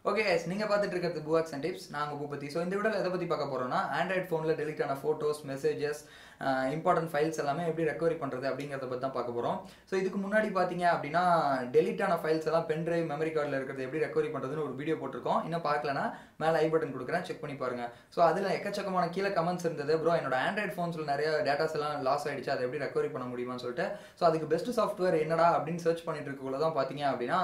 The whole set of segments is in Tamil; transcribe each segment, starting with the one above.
Okay guys, நீங்க பார்த்துட்டு இருக்கிறது புவாக்ஸ் அண்ட் டிப்ஸ். நான் உங்க பூபதி. ஸோ இந்த வீடியோவில் எதை பற்றி பார்க்க போகிறோம்னா ஆண்ட்ராய்ட் ஃபோனில் டெலிட் ஆன ஃபோட்டோஸ், மெசேஜஸ், இம்பார்ட்டன்ட் ஃபைல்ஸ் எல்லாமே எப்படி ரெக்கவரி பண்ணுறது அப்படிங்கிறத பற்றி தான் பார்க்க போகிறோம். ஸோ இதுக்கு முன்னாடி பார்த்தீங்க அப்படின்னா டெலிட் ஆன ஃபைல்ஸ் எல்லாம் பென் டிரைவ், மெமரி கார்டில் இருக்கிறது எப்படி ரெக்கவரி பண்ணுறதுன்னு ஒரு வீடியோ போட்டிருக்கோம். இன்னும் பார்க்கலன்னா மேலே ஐ பட்டன் கொடுக்குறேன், செக் பண்ணி பாருங்க. ஸோ அதில் எக்கச்சக்கமான கீழே கமெண்ட்ஸ் இருந்தது. ப்ரோ என்னோட ஆண்ட்ராய்ட் ஃபோன்ஸில் நிறைய டேட்டாஸ் எல்லாம் லாஸ் ஆகிடுச்சு, அதை எப்படி ரெக்கவரி பண்ண முடியுமான்னு சொல்லிட்டு. ஸோ அதுக்கு பெஸ்ட் சாஃப்ட்வேர் என்னடா அப்படின்னு சர்ச் பண்ணிட்டு இருக்கக்குள்ள தான் பார்த்தீங்க அப்படின்னா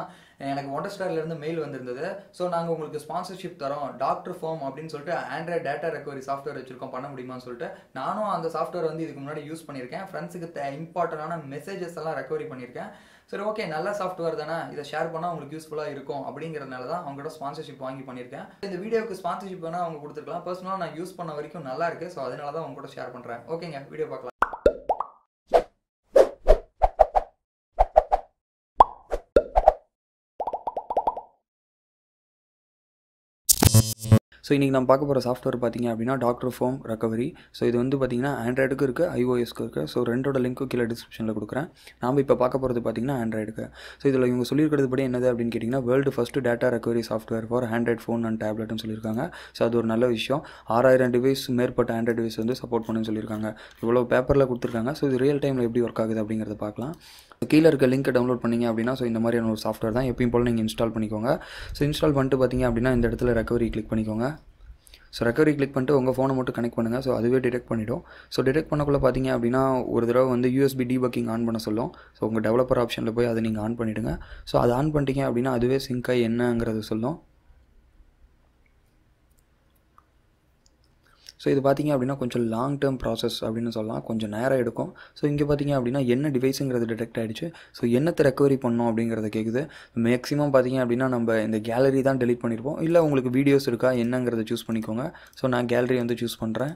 எனக்கு Wondershare மெயில் வந்திருந்தது. ஸோ நாங்கள் உங்களுக்கு ஸ்பான்சர்ஷிப் தரோம், Dr.Fone அப்படின்னு சொல்லிட்டு ஆண்ட்ராய்ட் டேட்டா ரெக்கவரி சாஃப்ட்வேர் வச்சிருக்கோம், பண்ண முடியுமான்னு சொல்லிட்டு. நானும் அந்த சாஃப்ட்வேர் வந்து இதுக்கு முன்னாடி யூஸ் பண்ணியிருக்கேன். ஃப்ரெண்ட்ஸுக்கு இம்பார்ட்டன்டான மெசேஜஸ் எல்லாம் ரெக்கவரி பண்ணியிருக்கேன். சரி, ஓகே, நல்ல சாஃப்ட்வேர் தானே, இதை ஷேர் பண்ணால் உங்களுக்கு யூஸ்ஃபுல்லாக இருக்கும் அப்படிங்கிறதுனால தான் அவங்களோட ஸ்பான்சர்ஷிப் வாங்கி பண்ணியிருக்கேன். இந்த வீடியோக்கு ஸ்பான்சர்ஷிப் வேணால் அவங்க கொடுத்துருக்கலாம். பர்சனலாக நான் யூஸ் பண்ண வரைக்கும் நல்லா இருக்குது. ஸோ அதனால தான் அவங்க கூட ஷேர் பண்ணுறேன். ஓகேங்க, வீடியோ பார்க்கலாம். ஸோ இன்றைக்கி நம்ம பார்க்க போகிற சாஃப்ட்வேர் பார்த்திங்க அப்படின்னா Dr.Fone ரெக்கவரி. ஸோ இது வந்து பார்த்திங்கன்னா ஆண்ட்ராய்டுக்கு இருக்குது, iOSக்கு இருக்குது. ஸோ ரெண்டோட லிங்க்கும் கீழே டிஸ்கிரிப்ஷனில் கொடுக்குறேன். நாம் இப்போ பார்க்க போகிறது பார்த்திங்கன்னா ஆண்ட்ராய்டுக்கு. ஸோ இதில் இவங்க சொல்லியிருக்கிறது படி என்னது அப்படின்னு கேட்டிங்கன்னா world first data recovery software for Android phone and டேப்லெட்னு சொல்லியிருக்காங்க. ஸோ அது ஒரு நல்ல விஷயம். 6000 டிவைஸ் மேற்பட்ட ஆண்ட்ராய்டு டிவைஸ் வந்து சப்போர்ட் பண்ணுன்னு சொல்லியிருக்காங்க. இவ்வளோ பேப்பரில் கொடுத்துருக்காங்க. ஸோ இது ரியல் டைமில் எப்படி ஒர்க் ஆகுது அப்படிங்கிறத பார்க்கலாம். கீழே இருக்க லிங்க்கை டவுன்லோட் பண்ணிங்க அப்படின்னா ஸோ இந்த மாதிரியான ஒரு சாஃப்ட்வேர் தான். எப்பயும் போல் நீங்கள் இன்ஸ்டால் பண்ணிக்கோங்க. ஸோ இன்ஸ்டால் பண்ணிட்டு பார்த்திங்க அப்படின்னா இந்த இடத்துல ரெக்கவரி கிளிக் பண்ணிக்கோங்க. ஸோ ரெக்கவரி கிளிக் பண்ணிட்டு உங்கள் ஃபோனை மட்டும் கனெக்ட் பண்ணுங்கள். ஸோ அதுவே டிடெக்ட் பண்ணிவிடும். ஸோ டிடெக்ட் பண்ணக்குள்ளே பார்த்தீங்க அப்படின்னா ஒரு தடவை வந்து USB டீபக்கிங் ஆன் பண்ண சொல்லும். ஸோ உங்கள் டெவலப்பர் ஆப்ஷனில் போய் அதை நீங்கள் ஆன் பண்ணிவிடுங்க. ஸோ அதை ஆன் பண்ணிட்டீங்க அப்படின்னா அதுவே சிங்க் ஆகி என்னங்கிறது சொல்லும். ஸோ இது பார்த்திங்க அப்படின்னா கொஞ்சம் லாங் டேர்ம் ப்ராசஸ் அப்படின்னு சொல்லலாம், கொஞ்சம் நேரம் எடுக்கும். ஸோ இங்கே பார்த்திங்க அப்படின்னா என்ன டிவைஸுங்கிறது டிடெக்ட் ஆகிடுச்சு. ஸோ என்னத்தை ரெக்கவரி பண்ணோம் அப்படிங்கிறத கேட்குது. மேக்ஸிமம் பார்த்திங்க அப்படின்னா நம்ம இந்த கேலரி தான் டெலிட் பண்ணியிருப்போம். இல்லை உங்களுக்கு வீடியோஸ் இருக்கா என்னங்கிறத சூஸ் பண்ணிக்கோங்க. ஸோ நான் கேலரி வந்து சூஸ் பண்ணுறேன்.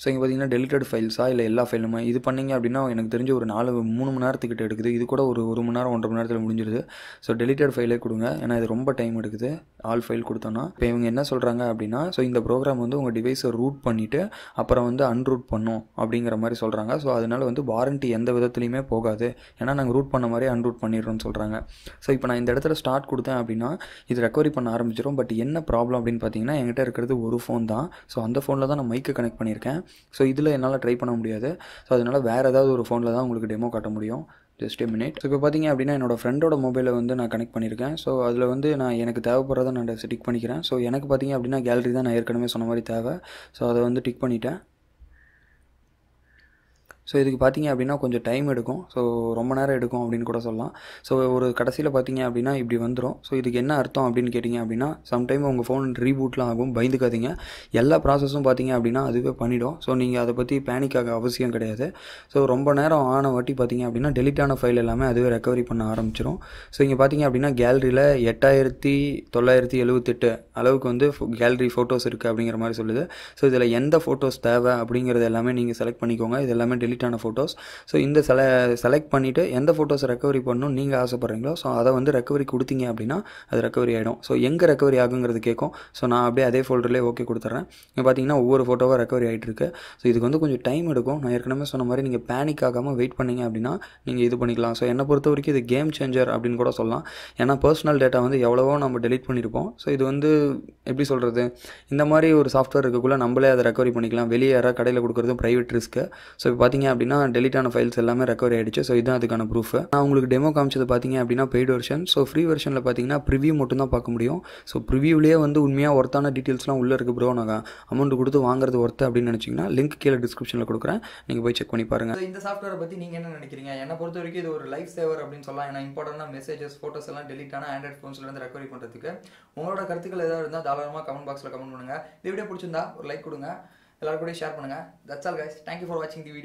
ஸோ இங்கே பார்த்தீங்கன்னா டெலிட்டட் ஃபைல்ஸா இல்லை எல்லா ஃபைலுமே இது பண்ணிங்க அப்படின்னா எனக்கு தெரிஞ்ச ஒரு 3 மணி நேரத்துக்கிட்ட எடுக்குது. இது கூட ஒரு 1 மணி நேரம் 1.5 மணி நேரத்தில் முடிஞ்சிடுது. ஸோ டெலிட்டட் ஃபைலே கொடுங்க, ஏன்னா இது ரொம்ப டைம் எடுக்குது ஆல் ஃபைல் கொடுத்தோன்னா. இப்போ இவங்க என்ன சொல்கிறாங்க அப்படின்னா ஸோ இந்த ப்ரோக்ராம் வந்து உங்கள் டிவைஸை ரூட் பண்ணிவிட்டு அப்புறம் வந்து அன்ரூட் பண்ணும் அப்படிங்கிற மாதிரி சொல்கிறாங்க. ஸோ அதனால் வந்து வாரண்ட்டி எந்த விதத்துலையுமே போகாது, ஏன்னா நாங்கள் ரூட் பண்ண மாதிரி அன்ரூட் பண்ணிடுறோம்னு சொல்கிறாங்க. ஸோ இப்போ நான் இந்த இடத்துல ஸ்டார்ட் கொடுத்தேன் அப்படின்னா இது ரெக்கவரி பண்ண ஆரம்பிச்சிடும். பட் என்ன ப்ராப்ளம் அப்படின்னு பார்த்தீங்கன்னா என்கிட்ட இருக்கிறது ஒரு ஃபோன் தான். ஸோ அந்த ஃபோனில் தான் நான் மைக்கை கனெக்ட் பண்ணியிருக்கேன். ஸோ இதில் என்னால் ட்ரை பண்ண முடியாது. ஸோ அதனால் வேறு ஏதாவது ஒரு ஃபோனில் தான் உங்களுக்கு டெமோ காட்ட முடியும். Just a minute. ஸோ இப்போ பார்த்தீங்க அப்படின்னா என்னோடய ஃப்ரெண்டோட மொபைலை வந்து நான் கனெக்ட் பண்ணியிருக்கேன். ஸோ அதில் வந்து நான் எனக்கு தேவைப்படுறதை நான் டிக் பண்ணிக்கிறேன். ஸோ எனக்கு பார்த்தீங்க அப்படின்னா கேலரி தான் நான் ஏற்கனவே சொன்ன மாதிரி தேவை. ஸோ அதை வந்து டிக் பண்ணிட்டேன். ஸோ இதுக்கு பார்த்தீங்க அப்படின்னா கொஞ்சம் டைம் எடுக்கும். ஸோ ரொம்ப நேரம் எடுக்கும் அப்படின்னு கூட சொல்லலாம். ஸோ ஒரு கடைசியில் பார்த்தீங்க அப்படின்னா இப்படி வந்துடும். ஸோ இதுக்கு என்ன அர்த்தம் அப்படின்னு கேட்டிங்க அப்படின்னா சம்டைம் உங்கள் ஃபோன் ரீபூட்லாம் ஆகும், பயந்துக்காதீங்க. எல்லா ப்ராசஸும் பார்த்தீங்க அப்படின்னா அதுவே பண்ணிவிடும். ஸோ நீங்கள் அதை பற்றி பேனிக் ஆக அவசியம் கிடையாது. ஸோ ரொம்ப நேரம் ஆன வாட்டி பார்த்தீங்க அப்படின்னா டெலிட் ஆன ஃபைல் எல்லாமே அதுவே ரெக்கவரி பண்ண ஆரம்பிச்சிடும். ஸோ இங்கே பார்த்தீங்க அப்படின்னா கேலரியில் 8978 அளவுக்கு வந்து கேலரி ஃபோட்டோஸ் இருக்குது அப்படிங்கிற மாதிரி சொல்லுது. ஸோ இதில் எந்த ஃபோட்டோஸ் தேவை அப்படிங்கிறது எல்லாமே நீங்கள் செலக்ட் பண்ணிக்கோங்க. இது எல்லாமே டெலிட் ஆன ஃபோட்டோஸ். ஸோ இந்த செலக்ட் பண்ணிவிட்டு எந்த ஃபோட்டோஸை ரெக்கவரி பண்ணணும் நீங்கள் ஆசைப்பட்றீங்களோ ஸோ அதை வந்து ரெக்கவரி கொடுத்தீங்க அப்படின்னா அது ரெக்கவரி ஆகிடும். ஸோ எங்கே ரெக்கவரி ஆகுங்கிறது கேட்கும். ஸோ நான் அப்படியே அதே ஃபோல்டர்லேயே ஓகே கொடுத்துட்றேன். இங்கே பார்த்தீங்கன்னா ஒவ்வொரு ஃபோட்டோவாக ரெக்கவரி ஆகிட்டு இருக்கு. ஸோ இதுக்கு வந்து கொஞ்சம் டைம் எடுக்கும். நான் ஏற்கனவே சொன்ன மாதிரி நீங்கள் பேனிக் ஆகாமல் வெயிட் பண்ணிங்க அப்படின்னா நீங்கள் இது பண்ணிக்கலாம். ஸோ என்னை பொறுத்த வரைக்கும் இது கேம் சேஞ்சர் அப்படின்னு கூட சொல்லலாம். ஏன்னா பர்சனல் டேட்டா வந்து எவ்வளவோ நம்ம டெலிட் பண்ணியிருப்போம். ஸோ இது வந்து எப்படி சொல்கிறது, இந்த மாதிரி ஒரு சாஃப்ட்வேர் இருக்கக்குள்ளே நம்மளே அதை ரெக்கவரி பண்ணிக்கலாம். வெளியே யாராவது கடையில் கொடுக்குறதும் ப்ரைவேட் ரிஸ்க்கு. ஸோ இப்போ பார்த்தீங்க அப்படின்னா டெலிட் ஆன ஃபைல்ஸ் எல்லாமே ரெக்கவரி ஆகிடுச்சு. ஸோ இதுதான் அதுக்கான ப்ரூஃப். நான் உங்களுக்கு டெமோ காமிச்சது பார்த்தீங்க அப்படின்னா பெய்டு வெர்ஷன். ஸோ ஃப்ரீ வெர்ஷனில் பார்த்தீங்கன்னா ப்ரிவியூ மட்டும் தான் பார்க்க முடியும். ஸோ ப்ரிவியூலேயே வந்து உண்மையாக ஒர்த்தான டீட்டெயில்ஸ்லாம் உள்ளே இருக்குது. ப்ரோ நான் அமௌண்ட் கொடுத்து வாங்குறது ஒர்த்து அப்படின்னு நினச்சிங்கன்னா லிங்க் கீழே டிஸ்கிரிப்ஷனில் கொடுக்குறேன், நீங்கள் போய் செக் பண்ணி பாருங்கள். இந்த சாஃப்ட்வேரை பற்றி நீங்கள் என்ன நினைக்கிறீங்க? என்னை பொறுத்த வரைக்கும் இது ஒரு லைஃப் சேவர் அப்படின்னு சொல்லலாம். ஏன்னா இம்பார்ட்டன்டான மெசேஜஸ், ஃபோட்டோஸ் எல்லாம் டெலிட் ஆன ஆண்ட்ராய்ட் ஃபோன்ஸ்லேருந்து ரெக்கவரி பண்ணுறதுக்கு. உங்களோட கருத்துக்கள் ஏதாவது இருந்தால் தாராளமாக கமெண்ட் பாக்ஸில் கமெண்ட் பண்ணுங்கள். இந்த வீடியோ பிடிச்சிருந்தா ஒரு லைக் கொடுங்க, எல்லாரும் கூட ஷேர் பண்ணுங்கள். That's all guys. Thank you for வாட்சிங் தி வீடியோ.